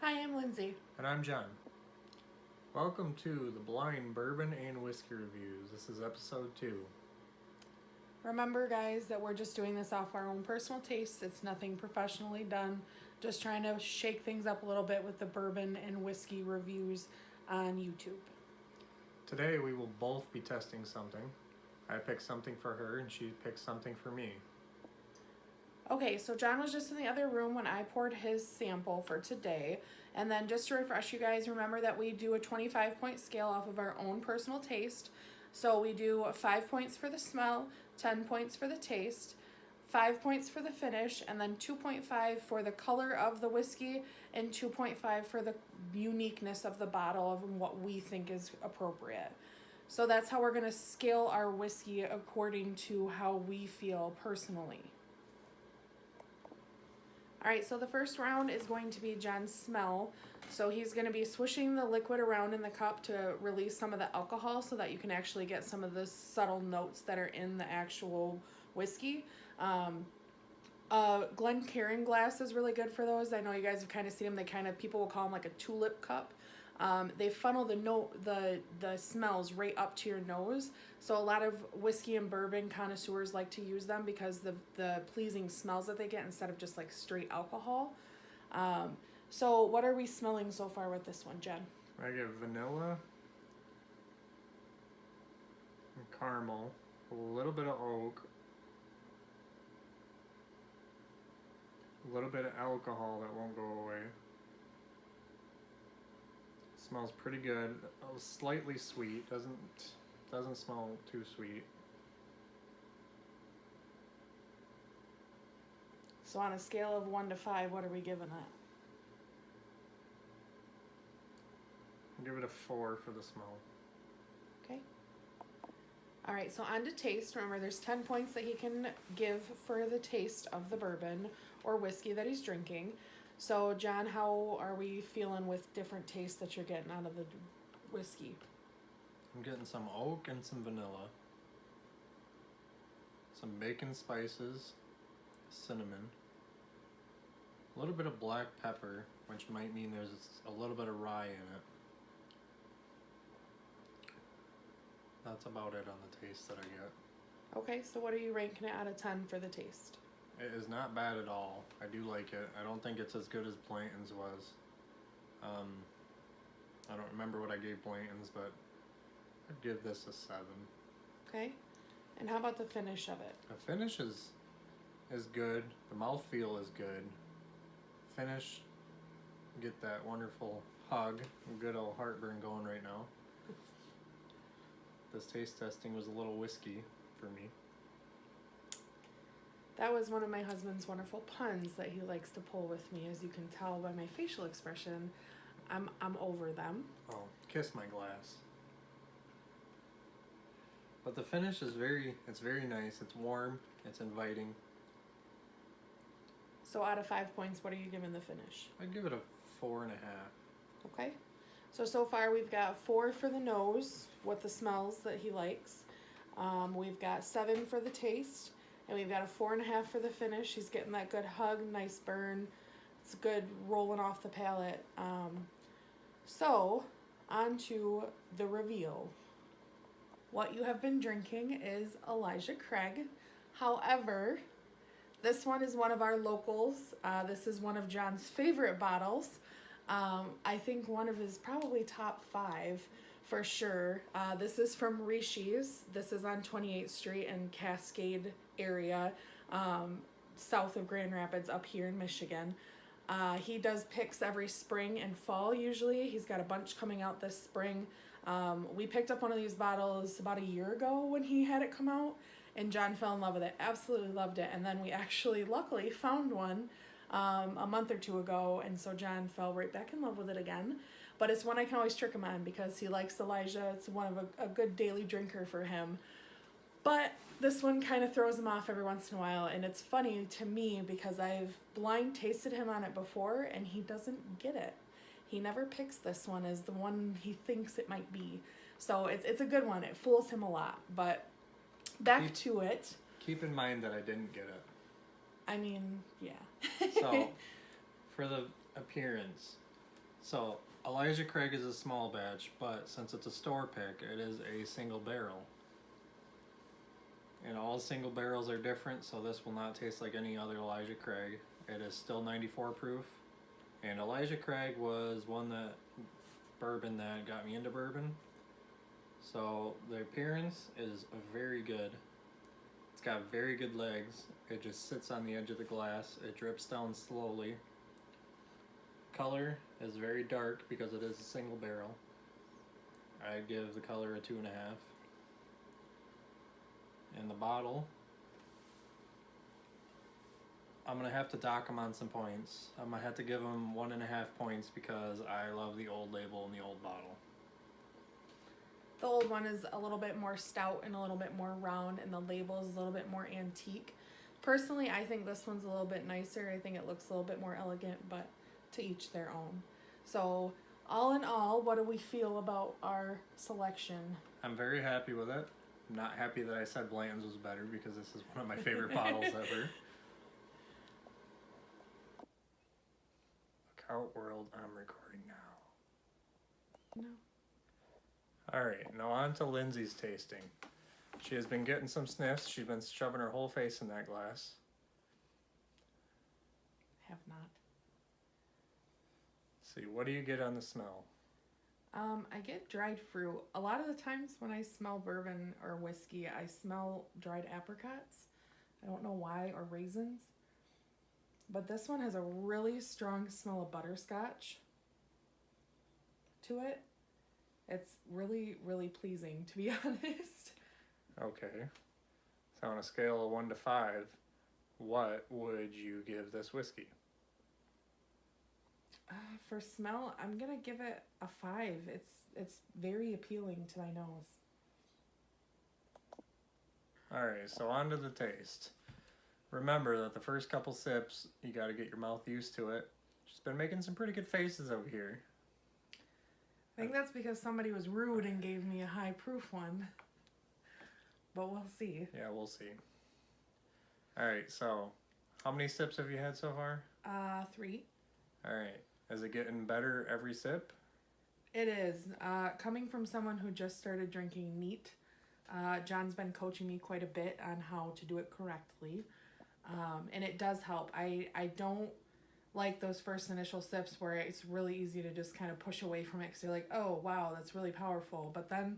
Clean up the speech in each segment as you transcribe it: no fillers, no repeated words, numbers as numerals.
Hi, I'm Lindsay. And I'm Jon. Welcome to the Blind Bourbon and Whiskey Reviews. This is episode 2. Remember, guys, that we're just doing this off our own personal taste. It's nothing professionally done. Just trying to shake things up a little bit with the bourbon and whiskey reviews on YouTube. Today we will both be testing something. I picked something for her and she picked something for me. Okay, so Jon was just in the other room when I poured his sample for today. And then just to refresh you guys, remember that we do a 25-point scale off of our own personal taste. So we do 5 points for the smell, 10 points for the taste, 5 points for the finish, and then 2.5 for the color of the whiskey, and 2.5 for the uniqueness of the bottle of what we think is appropriate. So that's how we're going to scale our whiskey according to how we feel personally. All right, so the first round is going to be Jon's smell. So he's going to be swishing the liquid around in the cup to release some of the alcohol so that you can actually get some of the subtle notes that are in the actual whiskey. Glencairn glass is really good for those. I know you guys have kind of seen them. People will call them like a tulip cup. They funnel the smells right up to your nose. So a lot of whiskey and bourbon connoisseurs like to use them because the pleasing smells that they get instead of just like straight alcohol. So what are we smelling so far with this one, Jen? I get vanilla and caramel, a little bit of oak, a little bit of alcohol that won't go away. Smells pretty good. Slightly sweet. Doesn't smell too sweet. So on a scale of 1 to 5, what are we giving that? I'll give it a 4 for the smell. Okay. All right, so on to taste. Remember, there's 10 points that he can give for the taste of the bourbon or whiskey that he's drinking. So, Jon, how are we feeling with different tastes that you're getting out of the whiskey? I'm getting some oak and some vanilla. Some bacon spices, cinnamon. A little bit of black pepper, which might mean there's a little bit of rye in it. That's about it on the taste that I get. Okay, so what are you ranking it out of 10 for the taste? It is not bad at all. I do like it. I don't think it's as good as Blanton's was. I don't remember what I gave Blanton's, but I'd give this a 7. Okay, and how about the finish of it? The finish is good. The mouthfeel is good. Finish, get that wonderful hug. Good old heartburn going right now. This taste testing was a little whiskey for me. That was one of my husband's wonderful puns that he likes to pull with me. As you can tell by my facial expression, I'm over them. Oh, kiss my glass. But the finish is very nice. It's warm. It's inviting. So out of 5 points, what are you giving the finish? I'd give it a 4.5. Okay. So far we've got 4 for the nose, with the smells that he likes. We've got 7 for the taste. And we've got a 4.5 for the finish. He's getting that good hug, nice burn. It's good rolling off the palate. So, on to the reveal. What you have been drinking is Elijah Craig. However, this one is one of our locals. This is one of Jon's favorite bottles. I think one of his probably top 5 for sure. This is from Rishi's. This is on 28th Street in Cascade area, south of Grand Rapids up here in Michigan. He does picks every spring and fall usually. He's got a bunch coming out this spring. We picked up one of these bottles about a year ago when he had it come out, and Jon fell in love with it, absolutely loved it. And then we actually luckily found one a month or 2 ago, and so Jon fell right back in love with it again. But it's one I can always trick him on because he likes Elijah. It's one of a good daily drinker for him. But this one kind of throws him off every once in a while, and it's funny to me because I've blind tasted him on it before, and he doesn't get it. He never picks this one as the one he thinks it might be. So it's a good one. It fools him a lot. But back to it. Keep in mind that I didn't get it. I mean, yeah. So, for the appearance, So Elijah Craig is a small batch, but since it's a store pick, it is a single barrel. And all single barrels are different, so this will not taste like any other Elijah Craig. It is still 94 proof. And Elijah Craig was bourbon that got me into bourbon. So the appearance is very good. It's got very good legs. It just sits on the edge of the glass. It drips down slowly. Color is very dark because it is a single barrel. I'd give the color a 2.5. And the bottle, I'm gonna have to dock them on some points. I'm gonna have to give them 1.5 points because I love the old label and the old bottle. The old one is a little bit more stout and a little bit more round, and the label is a little bit more antique. Personally, I think this one's a little bit nicer. I think it looks a little bit more elegant, but to each their own. So, all in all, what do we feel about our selection? I'm very happy with it. I'm not happy that I said Blanton's was better because this is one of my favorite bottles ever. Look out, world, I'm recording now. No. Alright, now on to Lindsay's tasting. She has been getting some sniffs. She's been shoving her whole face in that glass. Have not. Let's see, what do you get on the smell? I get dried fruit. A lot of the times when I smell bourbon or whiskey, I smell dried apricots. I don't know why, or raisins. But this one has a really strong smell of butterscotch to it. It's really, really pleasing, to be honest. Okay. So on a scale of 1 to 5, what would you give this whiskey? For smell, I'm gonna give it a 5. It's very appealing to my nose. Alright, so on to the taste. Remember that the first couple sips, you gotta get your mouth used to it. She's been making some pretty good faces over here. I think that's because somebody was rude and gave me a high proof one. But we'll see. Yeah, we'll see. Alright, so how many sips have you had so far? 3. Alright. Is it getting better every sip? It is. Coming from someone who just started drinking neat, John's been coaching me quite a bit on how to do it correctly. And it does help. I don't like those first initial sips where it's really easy to just kind of push away from it because you're like, oh, wow, that's really powerful. But then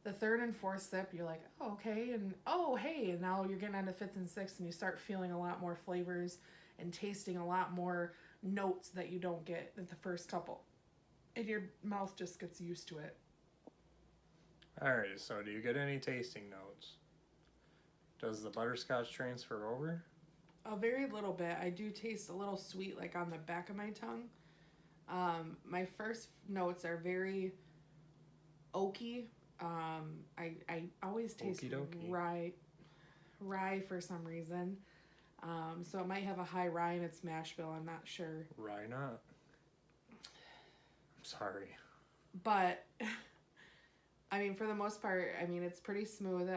the third and fourth sip, you're like, oh, okay, and oh, hey, and now you're getting on to fifth and sixth, and you start feeling a lot more flavors and tasting a lot more notes that you don't get in the first couple. And your mouth just gets used to it. Alright, so do you get any tasting notes? Does the butterscotch transfer over? A very little bit. I do taste a little sweet, like on the back of my tongue. My first notes are very oaky. I always taste Okie rye for some reason. So it might have a high rye in its mash bill. I'm not sure. Rye not. I'm sorry. But I mean, for the most part, I mean, it's pretty smooth.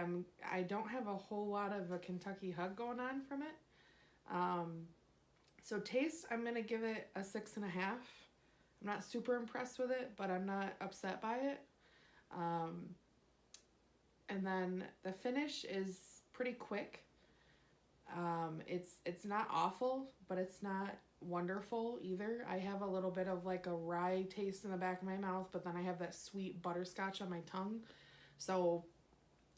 I don't have a whole lot of a Kentucky hug going on from it. So taste, I'm gonna give it a 6.5. I'm not super impressed with it, but I'm not upset by it. And then the finish is pretty quick. It's not awful, but it's not wonderful either. I have a little bit of like a rye taste in the back of my mouth, but then I have that sweet butterscotch on my tongue. So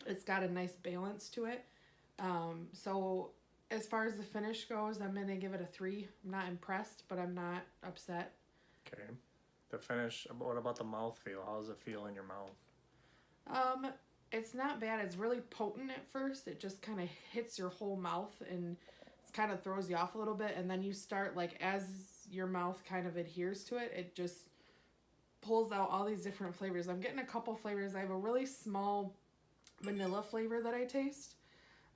it's got a nice balance to it. So as far as the finish goes, I'm gonna give it a 3. I'm not impressed, but I'm not upset. Okay. The finish, what about the mouthfeel? How does it feel in your mouth? It's not bad. It's really potent at first. It just kind of hits your whole mouth and it kind of throws you off a little bit. And then you start, like, as your mouth kind of adheres to it, it just pulls out all these different flavors. I'm getting a couple flavors. I have a really small vanilla flavor that I taste.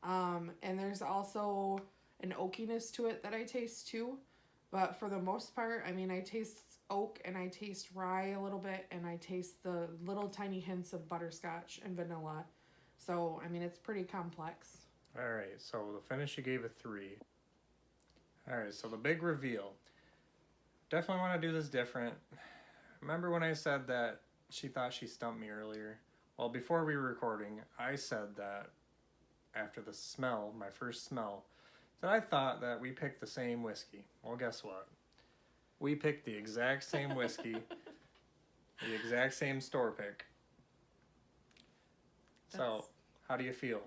And there's also an oakiness to it that I taste too. But for the most part, I mean, I taste oak and I taste rye a little bit and I taste the little tiny hints of butterscotch and vanilla. So, I mean, it's pretty complex. Alright, so the finish you gave a 3. Alright, so the big reveal. Definitely want to do this different. remember when I said that she thought she stumped me earlier? Well, before we were recording, I said that after the smell, my first smell, that I thought that we picked the same whiskey. Well, guess what? We picked the exact same whiskey, the exact same store pick. So, how do you feel?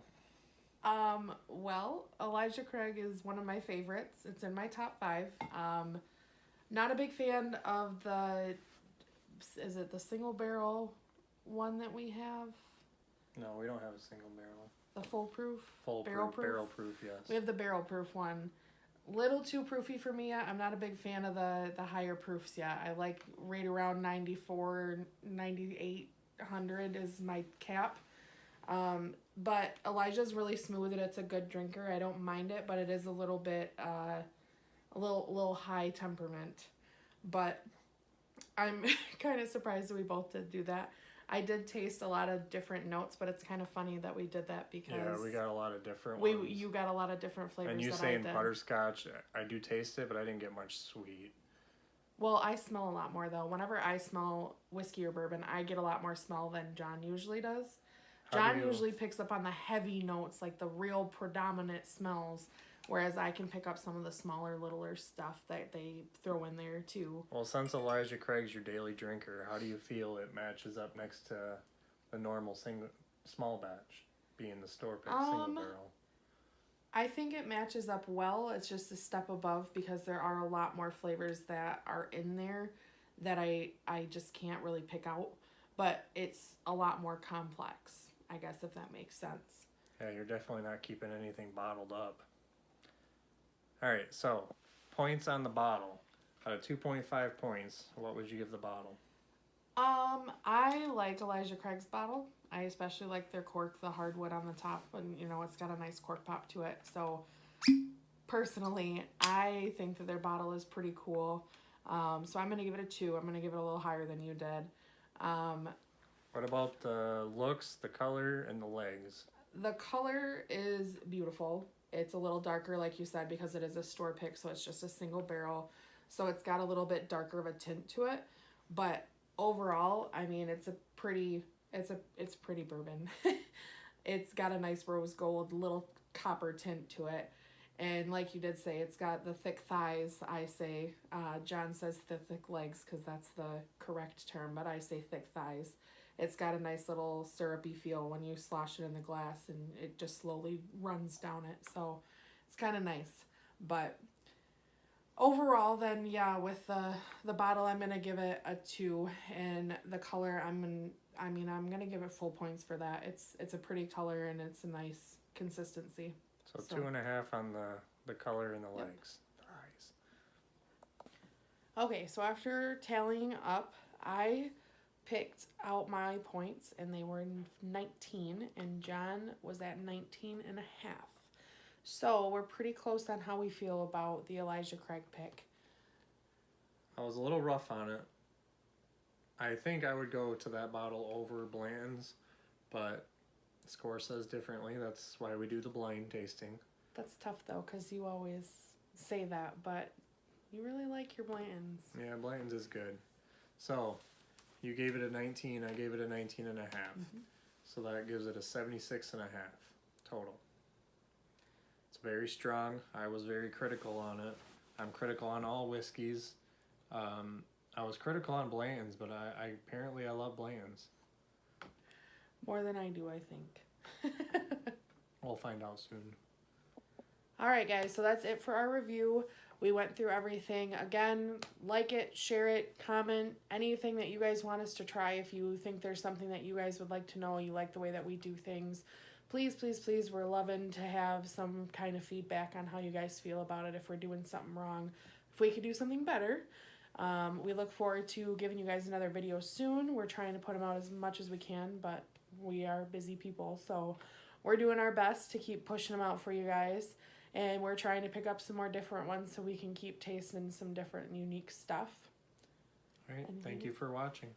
Well, Elijah Craig is one of my favorites. It's in my top 5. Not a big fan of is it the single barrel one that we have? No, we don't have a single barrel. The full proof? Barrel proof, yes. We have the barrel proof one. Little too proofy for me yet. I'm not a big fan of the higher proofs yet. I like right around 94, 98, 100 is my cap. But Elijah's really smooth and it's a good drinker. I don't mind it, but it is a little bit, a little high temperament. But I'm kind of surprised that we both did do that. I did taste a lot of different notes, but it's kind of funny that we did that because we got a lot of different ones. You got a lot of different flavors. And you that saying I did. butterscotch, I do taste it, but I didn't get much sweet. Well, I smell a lot more though. Whenever I smell whiskey or bourbon, I get a lot more smell than John usually does. John usually picks up on the heavy notes, like the real predominant smells, whereas I can pick up some of the smaller, littler stuff that they throw in there too. Well, since Elijah Craig's your daily drinker, how do you feel it matches up next to the normal small batch, being the store pick single barrel? I think it matches up well. It's just a step above because there are a lot more flavors that are in there that I just can't really pick out. But it's a lot more complex, I guess, if that makes sense. Yeah, you're definitely not keeping anything bottled up. All right, so points on the bottle. Out of 2.5 points, what would you give the bottle? I like Elijah Craig's bottle. I especially like their cork, the hardwood on the top, and it's got a nice cork pop to it. So personally, I think that their bottle is pretty cool. So I'm gonna give it a 2. I'm gonna give it a little higher than you did. What about the looks, the color, and the legs? The color is beautiful. It's a little darker, like you said, because it is a store pick, so it's just a single barrel. So it's got a little bit darker of a tint to it. But overall, I mean, it's pretty bourbon. It's got a nice rose gold, little copper tint to it. And like you did say, it's got the thick thighs, I say. John says the thick legs because that's the correct term, but I say thick thighs. It's got a nice little syrupy feel when you slosh it in the glass and it just slowly runs down it. So it's kind of nice. But overall then, yeah, with the bottle, I'm going to give it a 2. And the color, I'm going to give it full points for that. It's a pretty color and it's a nice consistency. So 2.5 on the color and the legs. Thighs. Okay, so after tallying up, I picked out my points and they were 19 and John was at 19 and a half. So we're pretty close on how we feel about the Elijah Craig pick. I was a little rough on it. I think I would go to that bottle over Blanton's, but the score says differently. That's why we do the blind tasting. That's tough though, because you always say that, but you really like your Blanton's. Yeah, Blanton's is good. So you gave it a 19, I gave it a 19 and a half. Mm-hmm. So that gives it a 76 and a half total. It's very strong. I was very critical on it. I'm critical on all whiskeys. I was critical on Blanton's, but I apparently love Blanton's. More than I do, I think. We'll find out soon. All right, guys, so that's it for our review. We went through everything. Again, like it, share it, comment, anything that you guys want us to try. If you think there's something that you guys would like to know, you like the way that we do things, please, please, please, we're loving to have some kind of feedback on how you guys feel about it, if we're doing something wrong, if we could do something better. We look forward to giving you guys another video soon. We're trying to put them out as much as we can, but we are busy people, so we're doing our best to keep pushing them out for you guys. And we're trying to pick up some more different ones so we can keep tasting some different unique stuff. All right, thank you for watching.